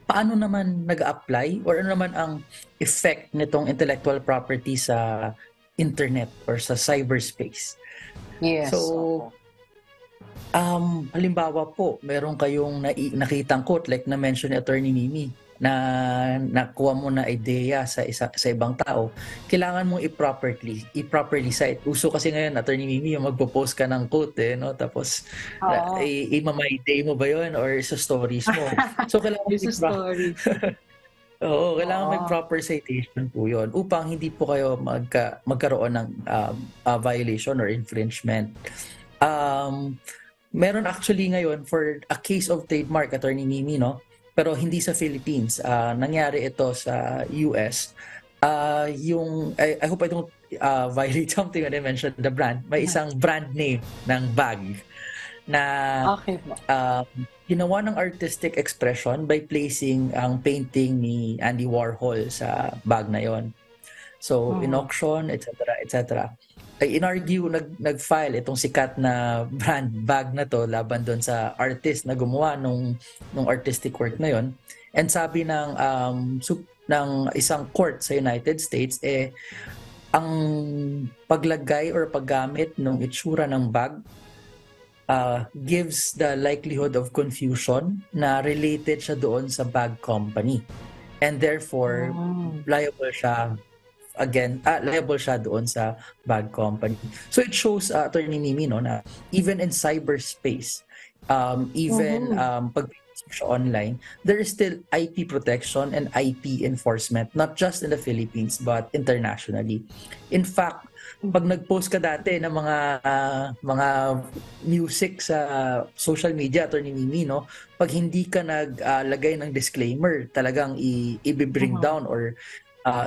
paano naman nag-a-apply or ano naman ang effect nitong intellectual property sa internet or sa cyberspace? Yes, So, opo. halimbawa po, meron kayong nakitang quote like na-mention ni Attorney Mimi na nakuha mo na idea sa ibang tao, kailangan mong i-properly cite. Uso kasi ngayon, Attorney Mimi, yung magpo-post ka ng quote no? Tapos Oo. i-my day mo ba yun or sa stories mo? So kailangan Yung sa story. Oo, kailangan may Oo. proper citation po yun upang hindi po kayo magkaroon ng violation or infringement. Um, Meron actually ngayon for a case of trademark, Attorney Mimi, no? Pero hindi sa Philippines. Nangyari ito sa US. I hope I don't violate something when I mentioned the brand. May isang brand name ng bag na Okey po. ginawa ng artistic expression by placing ang painting ni Andy Warhol sa bag na yon. So, Mhm. in-auction, etc., etc. Ay inargue, nag-file itong sikat na brand bag na to laban doon sa artist na gumawa nung artistic work na yon. And sabi ng isang court sa United States, ang paglagay or paggamit ng itsura ng bag gives the likelihood of confusion na related siya doon sa bag company. And therefore, Hmm. liable siya doon sa bag company. So it shows, Attorney Mimi, no, na even in cyberspace, even Mhm. pag siya online, there is still IP protection and IP enforcement, not just in the Philippines, but internationally. In fact, pag nag-post ka dati ng mga music sa social media, Attorney Mimi, no, pag hindi ka naglagay ng disclaimer, talagang i-bring Mhm. down or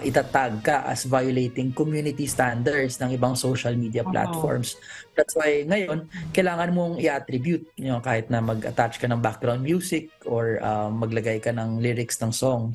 itatag ka as violating community standards ng ibang social media Mhm. platforms. That's why ngayon, kailangan mong i-attribute, kahit na mag-attach ka ng background music or maglagay ka ng lyrics ng song.